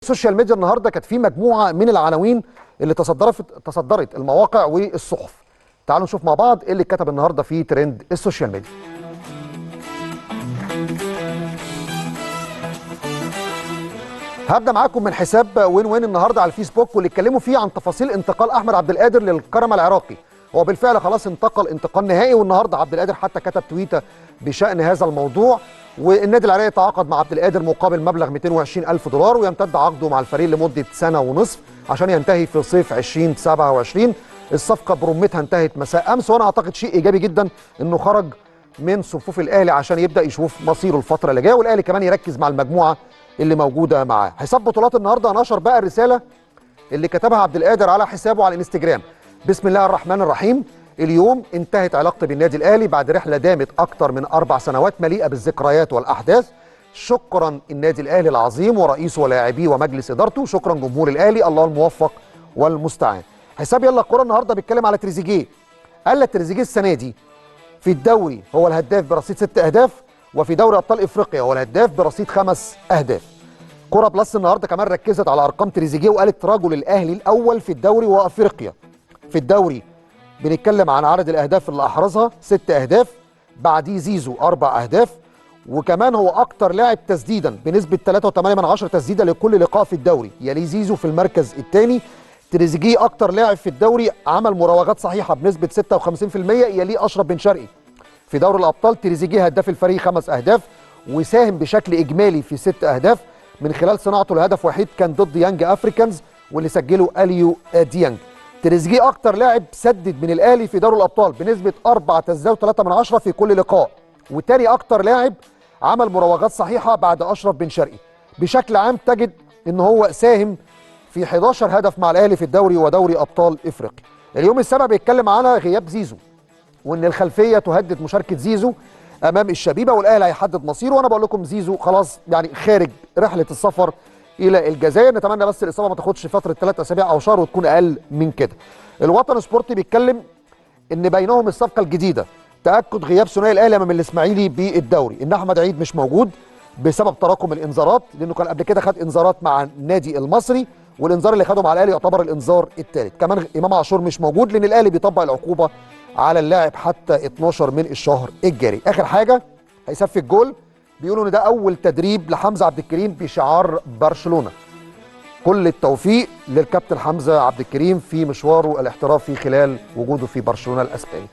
السوشيال ميديا النهارده كانت في مجموعه من العناوين اللي تصدرت المواقع والصحف. تعالوا نشوف مع بعض ايه اللي اتكتب النهارده في ترند السوشيال ميديا. هبدا معاكم من حساب وين وين النهارده على الفيسبوك، واللي اتكلموا فيه عن تفاصيل انتقال احمد عبد القادر للكرم العراقي. هو بالفعل خلاص انتقال نهائي، والنهارده عبد القادر حتى كتب تويته بشان هذا الموضوع. والنادي العراقي تعاقد مع عبد القادر مقابل مبلغ 220,000 دولار، ويمتد عقده مع الفريق لمده سنه ونصف عشان ينتهي في صيف 2027. الصفقه برمتها انتهت مساء امس، وانا اعتقد شيء ايجابي جدا انه خرج من صفوف الاهلي عشان يبدا يشوف مصيره الفتره اللي جايه، والاهلي كمان يركز مع المجموعه اللي موجوده معاه. حساب بطولات النهارده نشر بقى الرساله اللي كتبها عبد القادر على حسابه على الانستجرام. بسم الله الرحمن الرحيم. اليوم انتهت علاقتي بالنادي الاهلي بعد رحله دامت اكثر من 4 سنوات مليئه بالذكريات والاحداث. شكرا النادي الاهلي العظيم ورئيسه ولاعبيه ومجلس ادارته، شكرا جمهور الاهلي، الله الموفق والمستعان. حساب يلا الكوره النهارده بيتكلم على تريزيجيه. قال لك تريزيجيه السنه دي في الدوري هو الهداف برصيد 6 اهداف، وفي دوري ابطال افريقيا هو الهداف برصيد 5 اهداف. كرة بلس النهارده كمان ركزت على ارقام تريزيجيه وقالت رجل الاهلي الاول في الدوري وافريقيا. في الدوري بنتكلم عن عدد الاهداف اللي احرزها 6 اهداف، بعديه زيزو 4 اهداف، وكمان هو اكتر لاعب تسديدا بنسبه 3.8 تسديده لكل لقاء في الدوري، يليه زيزو في المركز الثاني. تريزيجيه اكتر لاعب في الدوري عمل مراوغات صحيحه بنسبه 56%، يليه اشرف بن شرقي. في دوري الابطال تريزيجيه هداف الفريق 5 اهداف، وساهم بشكل اجمالي في 6 اهداف من خلال صناعته لهدف وحيد كان ضد يانج افريكانز واللي سجله اليو ديانج. تريزيجيه اكتر لاعب سدد من الاهلي في دوري الابطال بنسبه 4 تسديدات و3 في كل لقاء، وتاني اكتر لاعب عمل مراوغات صحيحه بعد اشرف بن شرقي. بشكل عام تجد ان هو ساهم في 11 هدف مع الاهلي في الدوري ودوري ابطال افريقيا. اليوم السابع بيتكلم على غياب زيزو، وان الخلفيه تهدد مشاركه زيزو امام الشبيبه، والاهلي هيحدد مصيره. وانا بقول لكم زيزو خلاص يعني خارج رحله السفر الى الجزائر، نتمنى بس الاصابه ما تاخدش فتره 3 اسابيع او شهر وتكون اقل من كده. الوطن سبورتي بيتكلم ان بينهم الصفقه الجديده تاكد غياب ثنائي الاهلي امام الاسماعيلي بالدوري، ان احمد عيد مش موجود بسبب تراكم الانذارات، لانه كان قبل كده خد انذارات مع النادي المصري، والانذار اللي خده مع الاهلي يعتبر الانذار الثالث. كمان امام عاشور مش موجود لان الاهلي بيطبق العقوبه على اللاعب حتى 12 من الشهر الجاري. اخر حاجه هيصفي الجول، بيقولوا ان ده اول تدريب لحمزه عبد الكريم بشعار برشلونه. كل التوفيق للكابتن حمزه عبد الكريم في مشواره الاحترافي خلال وجوده في برشلونه الاسباني.